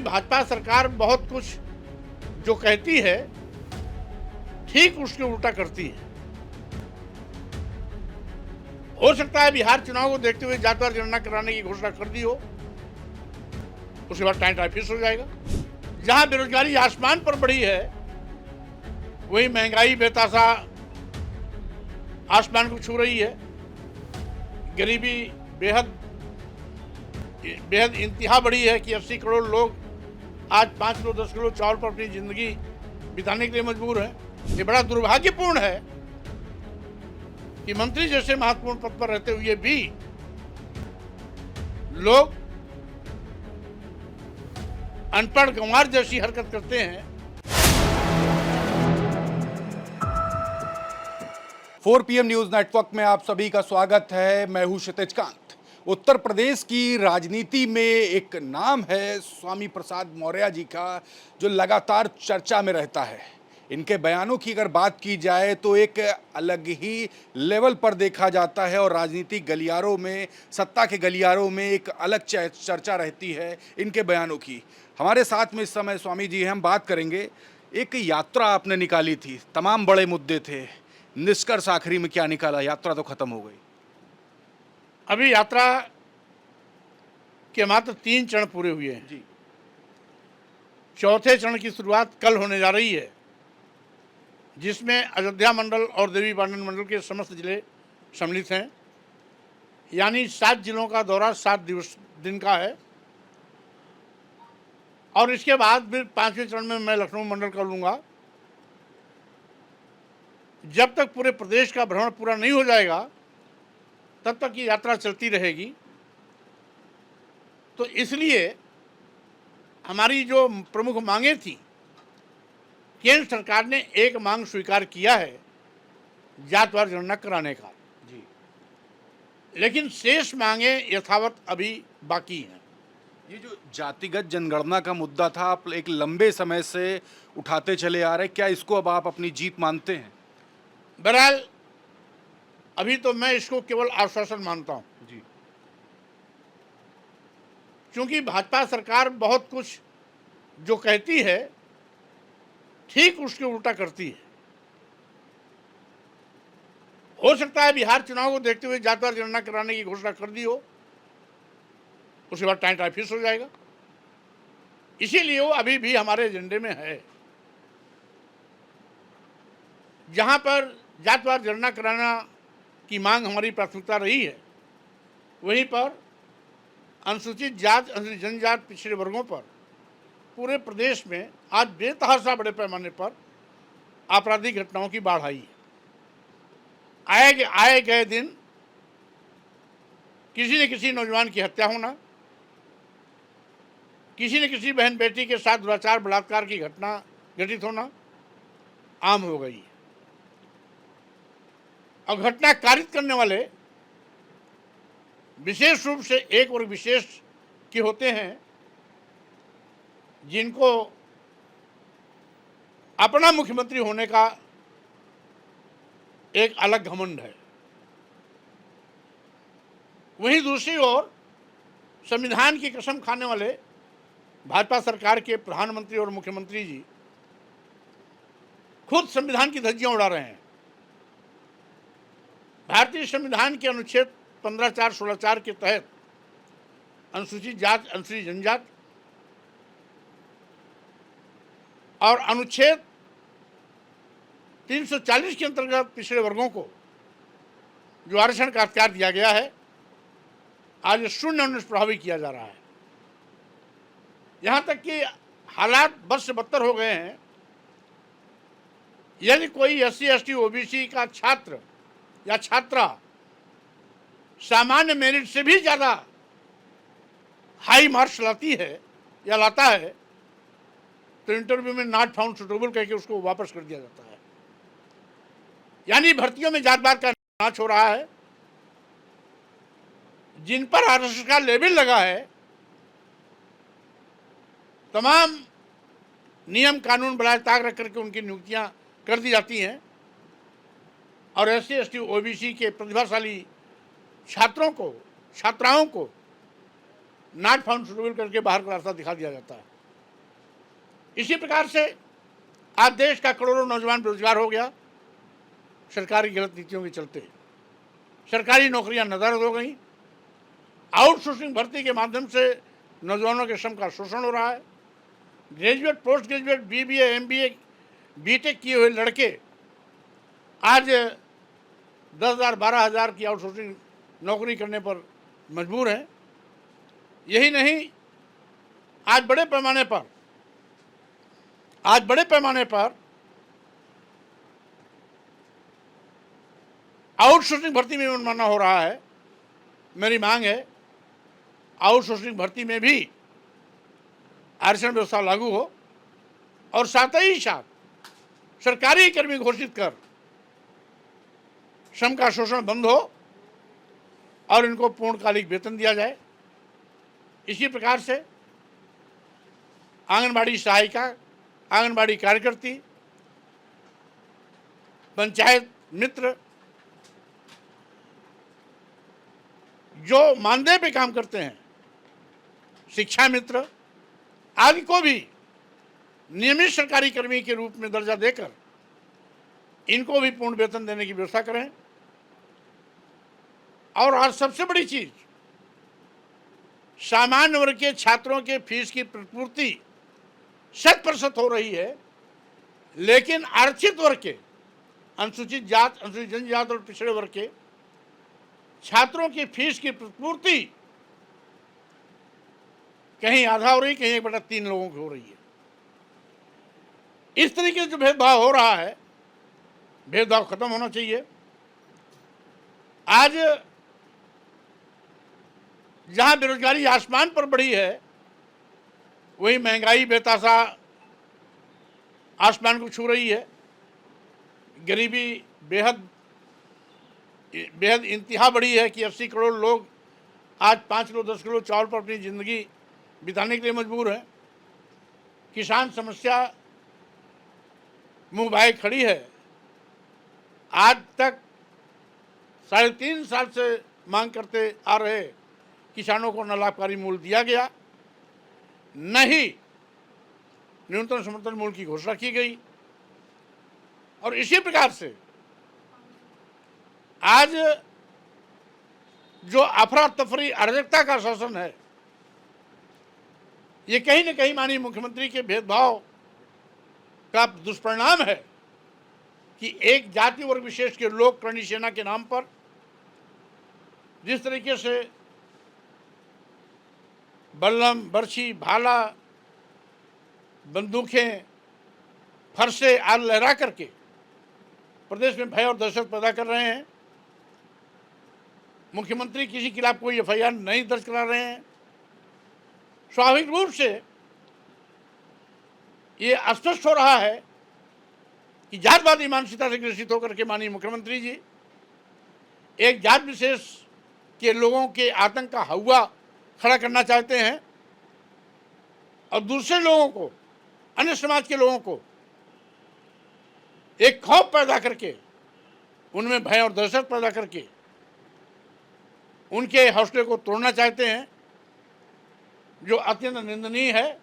भाजपा सरकार बहुत कुछ जो कहती है ठीक उसके उल्टा करती है। हो सकता है बिहार चुनाव को देखते हुए जातिवार जनगणना कराने की घोषणा कर दी हो, उसके बाद टाइम फिक्स हो जाएगा। जहां बेरोजगारी आसमान पर बढ़ी है, वही महंगाई बेतासा आसमान को छू रही है। गरीबी बेहद इंतहा बढ़ी है कि 80 करोड़ लोग आज 5 किलो 10 किलो चावल पर अपनी जिंदगी बिताने के लिए मजबूर हैं। ये बड़ा दुर्भाग्यपूर्ण है कि मंत्री जैसे महत्वपूर्ण पद पर रहते हुए भी लोग अनपढ़ गंवार जैसी हरकत करते हैं। 4 PM न्यूज नेटवर्क में आप सभी का स्वागत है। मैं हूं क्षितिज कांत। उत्तर प्रदेश की राजनीति में एक नाम है स्वामी प्रसाद मौर्य जी का, जो लगातार चर्चा में रहता है। इनके बयानों की अगर बात की जाए तो एक अलग ही लेवल पर देखा जाता है और राजनीतिक गलियारों में, सत्ता के गलियारों में एक अलग चर्चा रहती है इनके बयानों की। हमारे साथ में इस समय स्वामी जी हैं, हम बात करेंगे। एक यात्रा आपने निकाली थी, तमाम बड़े मुद्दे थे, निष्कर्ष आखिरी में क्या निकाला? यात्रा तो खत्म हो गई। अभी यात्रा के मात्र 3 चरण पूरे हुए हैं जी। चौथे चरण की शुरुआत कल होने जा रही है, जिसमें अयोध्या मंडल और देवी पाटन मंडल के समस्त जिले सम्मिलित हैं। यानी 7 जिलों का दौरा 7 दिन का है। और इसके बाद फिर 5वें चरण में मैं लखनऊ मंडल का लूँगा। जब तक पूरे प्रदेश का भ्रमण पूरा नहीं हो जाएगा, तब तक ये यात्रा चलती रहेगी। तो इसलिए हमारी जो प्रमुख मांगें थी, केंद्र सरकार ने एक मांग स्वीकार किया है जातिवार जनगणना कराने का जी। लेकिन शेष मांगे यथावत अभी बाकी हैं। ये जो जातिगत जनगणना का मुद्दा था, आप एक लंबे समय से उठाते चले आ रहे, क्या इसको अब आप अपनी जीत मानते हैं? बहरहाल अभी तो मैं इसको केवल आश्वासन मानता हूं, जी। क्योंकि भाजपा सरकार बहुत कुछ जो कहती है ठीक उसके उल्टा करती है। हो सकता है बिहार चुनाव को देखते हुए जातिवार जनगणना कराने की घोषणा कर दी हो, उसके बाद टाइम फिक्स हो जाएगा। इसीलिए वो अभी भी हमारे एजेंडे में है। जहां पर जातिवार जनगणना कराना की मांग हमारी प्राथमिकता रही है, वहीं पर अनुसूचित जाति, अनुसूचित जनजाति, पिछड़े वर्गों पर पूरे प्रदेश में आज बेतहाशा बड़े पैमाने पर आपराधिक घटनाओं की बाढ़ आई है। आए गए दिन किसी न किसी नौजवान की हत्या होना, किसी न किसी बहन बेटी के साथ दुराचार बलात्कार की घटना घटित होना आम हो गई है। और घटना कारित करने वाले विशेष रूप से एक वर्ग विशेष के होते हैं, जिनको अपना मुख्यमंत्री होने का एक अलग घमंड है। वहीं दूसरी ओर संविधान की कसम खाने वाले भाजपा सरकार के प्रधानमंत्री और मुख्यमंत्री जी खुद संविधान की धज्जियां उड़ा रहे हैं। भारतीय संविधान के अनुच्छेद 15(4), 16(4) के तहत अनुसूचित जाति, अनुसूचित जनजाति और अनुच्छेद 340 के अंतर्गत पिछड़े वर्गों को जो आरक्षण का अधिकार दिया गया है, आज शून्य निष्प्रभावी किया जा रहा है। यहां तक कि हालात बद से बदतर हो गए हैं। यदि कोई SC, ST, OBC का छात्र या छात्रा सामान्य मेरिट से भी ज्यादा हाई मार्क्स लाती है या लाता है, तो इंटरव्यू में नॉट फाउंड सुटेबल कह के उसको वापस कर दिया जाता है। यानी भर्तियों में जात-पात का नाच हो रहा है। जिन पर आरक्षण का लेबल लगा है, तमाम नियम कानून बनाए ताक रख करके उनकी नियुक्तियां कर दी जाती हैं और SC, ST, OBC के प्रतिभाशाली छात्रों को, छात्राओं को नॉट फाउंड सुटेबल करके बाहर का रास्ता दिखा दिया जाता है। इसी प्रकार से आज देश का करोड़ों नौजवान बेरोजगार हो गया सरकारी गलत नीतियों के चलते। सरकारी नौकरियां नदारद हो गई। आउटसोर्सिंग भर्ती के माध्यम से नौजवानों के श्रम का शोषण हो रहा है। Graduate, post graduate, BBA, MBA, BTech किए हुए लड़के आज 10,000, 12,000 की आउटसोर्सिंग नौकरी करने पर मजबूर हैं। यही नहीं, आज बड़े पैमाने पर आउटसोर्सिंग भर्ती में मनमाना हो रहा है। मेरी मांग है आउटसोर्सिंग भर्ती में भी आरक्षण व्यवस्था लागू हो और साथ ही साथ सरकारी कर्मी घोषित कर श्रम का शोषण बंद हो और इनको पूर्णकालिक वेतन दिया जाए। इसी प्रकार से आंगनबाड़ी सहायिका, आंगनबाड़ी कार्यकर्ती, पंचायत मित्र जो मानदेय पे काम करते हैं, शिक्षा मित्र आदि को भी नियमित सरकारी कर्मी के रूप में दर्जा देकर इनको भी पूर्ण वेतन देने की व्यवस्था करें। और आज सबसे बड़ी चीज, सामान्य वर्ग के छात्रों के फीस की प्रतिपूर्ति 100% हो रही है, लेकिन आरक्षित वर्ग के, अनुसूचित जात, अनुसूचित जनजात और पिछड़े वर्ग के छात्रों की फीस की प्रतिपूर्ति कहीं आधा हो रही, कहीं 1/3 लोगों की हो रही है। इस तरीके से जो भेदभाव हो रहा है, भेदभाव खत्म होना चाहिए। आज जहां बेरोजगारी आसमान पर बढ़ी है, वही महंगाई बेतासा आसमान को छू रही है। गरीबी बेहद इंतहा बढ़ी है कि 80 करोड़ लोग आज 5 किलो 10 किलो चावल पर अपनी ज़िंदगी बिताने के लिए मजबूर हैं। किसान समस्या मुंह भाई खड़ी है। आज तक 3.5 साल से मांग करते आ रहे किसानों को न लाभकारी मूल्य दिया गया, न ही न्यूनतम समर्थन मूल्य की घोषणा की गई। और इसी प्रकार से आज जो अफरा तफरी अराजकता का शासन है, ये कहीं न कहीं माननीय मुख्यमंत्री के भेदभाव का दुष्परिणाम है कि एक जाति वर्ग विशेष के लोग करणी सेना के नाम पर जिस तरीके से बल्लम, बर्छी, भाला, बंदूकें, फरसे आदि लहरा करके प्रदेश में भय और दहशत पैदा कर रहे हैं। मुख्यमंत्री किसी के खिलाफ कोई एफआईआर नहीं दर्ज करा रहे हैं। स्वाभाविक रूप से ये स्पष्ट हो रहा है कि जातवादी मानसिकता से ग्रसित होकर के माननीय मुख्यमंत्री जी एक जात विशेष के लोगों के आतंक का हवा खड़ा करना चाहते हैं और दूसरे लोगों को, अन्य समाज के लोगों को एक खौफ पैदा करके, उनमें भय और दहशत पैदा करके उनके हौसले को तोड़ना चाहते हैं, जो अत्यंत निंदनीय है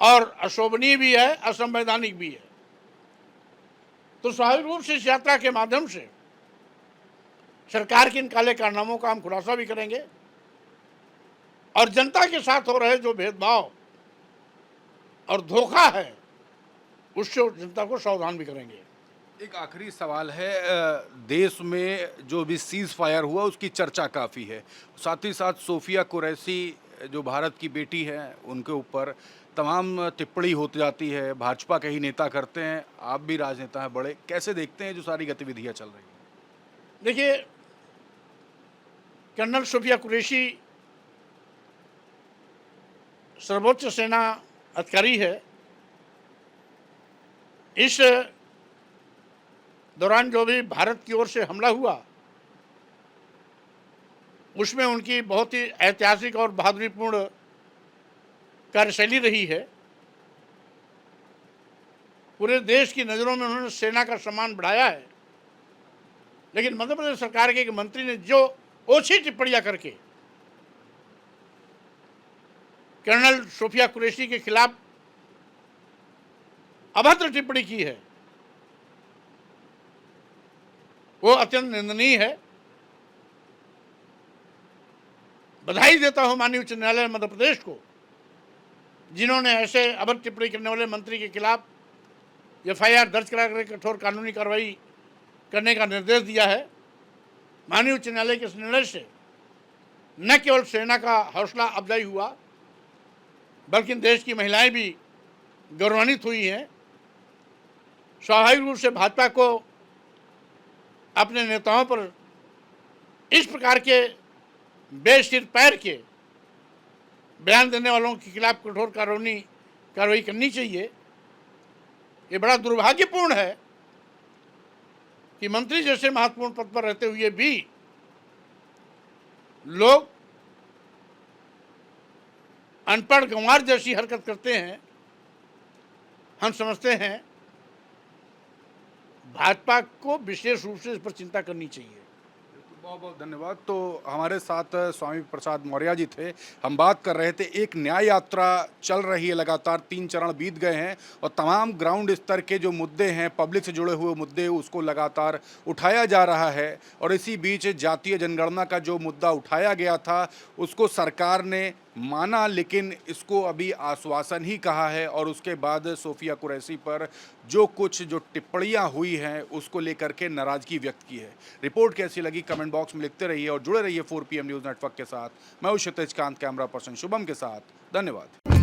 और अशोभनीय भी है, असंवैधानिक भी है। तो स्वाभाविक रूप से इस यात्रा के माध्यम से सरकार के इन काले कारनामों का हम खुलासा भी करेंगे और जनता के साथ हो रहे जो भेदभाव और धोखा है उससे जनता को सावधान भी करेंगे। एक आखिरी सवाल है, देश में जो भी सीज फायर हुआ उसकी चर्चा काफ़ी है, साथ ही साथ सोफिया कुरैशी जो भारत की बेटी है उनके ऊपर तमाम टिप्पणी होती जाती है, भाजपा के ही नेता करते हैं, आप भी राजनेता हैं बड़े, कैसे देखते हैं जो सारी गतिविधियां चल रही हैं? देखिए, कर्नल सोफिया कुरैशी सर्वोच्च सेना अधिकारी है। इस दौरान जो भी भारत की ओर से हमला हुआ उसमें उनकी बहुत ही ऐतिहासिक और बहादुरीपूर्ण कार्यशैली रही है। पूरे देश की नज़रों में उन्होंने सेना का सम्मान बढ़ाया है। लेकिन मध्य प्रदेश सरकार के एक मंत्री ने जो ओछी टिप्पणियां करके कर्नल सोफिया कुरैशी के खिलाफ अभद्र टिप्पणी की है वो अत्यंत निंदनीय है। बधाई देता हूं माननीय उच्च न्यायालय मध्य प्रदेश को, जिन्होंने ऐसे अभद्र टिप्पणी करने वाले मंत्री के खिलाफ एफआईआर दर्ज कराकर कठोर कानूनी कार्रवाई करने का निर्देश दिया है। माननीय उच्च न्यायालय के इस निर्णय से न केवल सेना का हौसला अफजाई हुआ, बल्कि देश की महिलाएं भी गौरवान्वित हुई हैं। स्वाभाविक रूप से भाजपा को अपने नेताओं पर इस प्रकार के बेसिर पैर के बयान देने वालों के खिलाफ कठोर कार्रवाई करनी चाहिए। ये बड़ा दुर्भाग्यपूर्ण है कि मंत्री जैसे महत्वपूर्ण पद पर रहते हुए भी लोग अनपढ़ गंवार जैसी हरकत करते हैं। हम समझते हैं भाजपा को विशेष रूप से इस पर चिंता करनी चाहिए। बहुत बहुत धन्यवाद। तो हमारे साथ स्वामी प्रसाद मौर्य जी थे। हम बात कर रहे थे, एक न्याय यात्रा चल रही है, लगातार 3 चरण बीत गए हैं और तमाम ग्राउंड स्तर के जो मुद्दे हैं, पब्लिक से जुड़े हुए मुद्दे, उसको लगातार उठाया जा रहा है। और इसी बीच जातीय जनगणना का जो मुद्दा उठाया गया था उसको सरकार ने माना, लेकिन इसको अभी आश्वासन ही कहा है। और उसके बाद सोफिया कुरैशी पर जो टिप्पणियां हुई हैं उसको लेकर के नाराजगी व्यक्त की है। रिपोर्ट कैसी लगी कमेंट बॉक्स में लिखते रहिए और जुड़े रहिए 4 PM न्यूज़ नेटवर्क के साथ। मैं हूं क्षितिज कांत, कैमरा पर्सन शुभम के साथ। धन्यवाद।